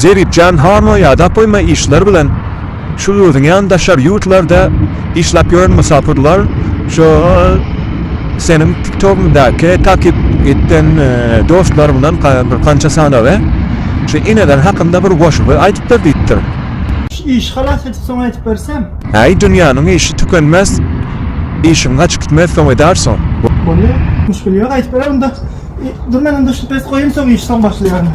Zeripcan harma ya da koyma işler bilen şu yandaşlar yurtlarda işlep gören misafirler şu senin TikTok'daki takip ettiğin dostlar bilen kança sana ve şu ineden hakkında bir boş bir aytıplar deyiptir. İş halas etip sonra aytıp versem. Ay dünyanın işi tükenmez, işin kaç gitmez sonra edersin. Bunu müşkül yok aytıp verelim de. Dur ben dışını pes koyayım sonra işten başlayalım.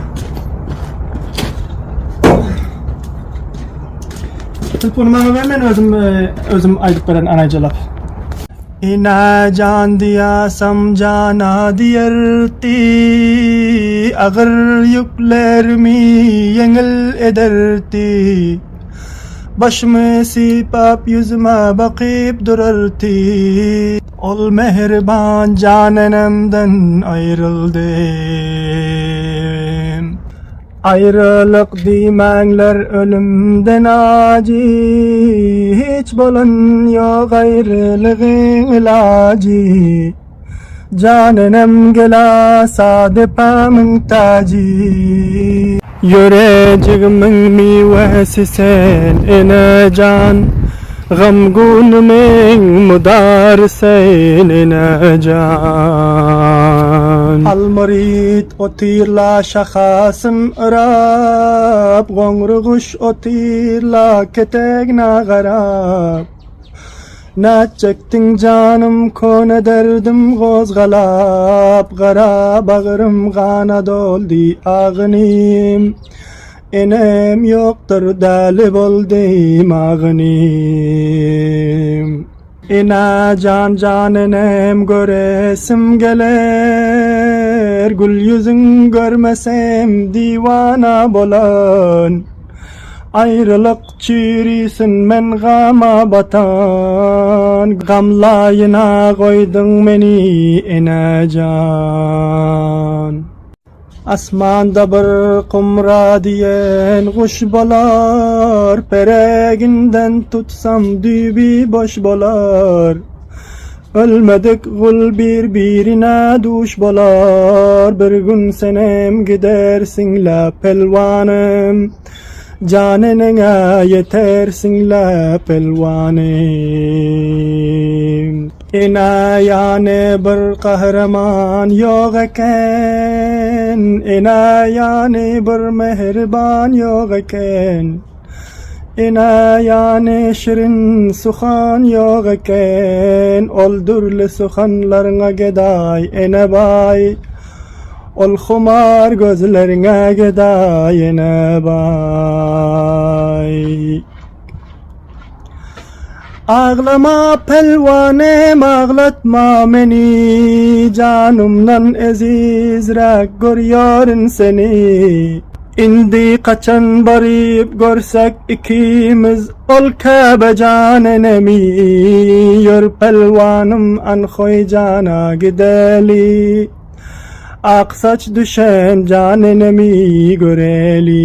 Telefonumu hemen özüm aytıp veren anaycalap. İna can diya samcana diyerti agar yüklerimi yengil ederti başımı sipap yüzüme bakıp durarti ol mehriban canenemden ayrıldım. Ayrılık dimenler ölümden acı, hiç bulun yok ayrılığın ilacı. Canenem gela sadepemin tacı. Yüreceğimin mivesi sen ene can, gamgunumin mudar sen ene can. Almarit otirla şahasım ırab, gongruguş otirla ketegna garab. Ne çektin canım kone derdim gozgalap, gara bağrım gana doldi ağınim. Enem yoktur deli boldim ağınim. İna can canenem göresim gelir, gül yüzün görmesem divana bolan. Ayrılık çürüsün men gama batan, gamlayına koydun beni ene can. Asmanda bir kumra diyen kuş bolar, pereginden tutsam dübi boş bolar. Ölmedik gul birbirine duş bolar, bir gün senem gidersin la pelvanım. Canenine yetersin la pelvanim. İna yani bir kahraman yok eken, İna yani bir mehriban yok eken, İna yani şirin suhan yok eken, oldurlu suhanlarına geday ene bay. Ol xumar gözlerine gedayene bay. Ağlama pelvanem ağlatma beni, canımdan ezizrek görüyorun seni. İndi kaçan barıp görsek ikimiz, ol Kabe canenemi. Yor pelvanım an koy cana gideli. Aksaç düşen canenemi göreli.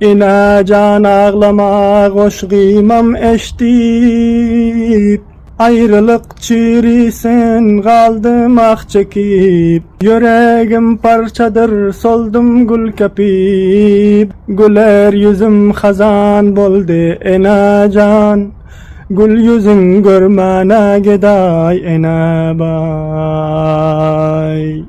İna can ağlama hoş gıymam eştip. Ayrılık çürüsün kaldım ah çekip. Yüreğim parçadır soldum gül kapip. Güler yüzüm hazan boldu ena can. Gül yüzün görmene geday ene bay.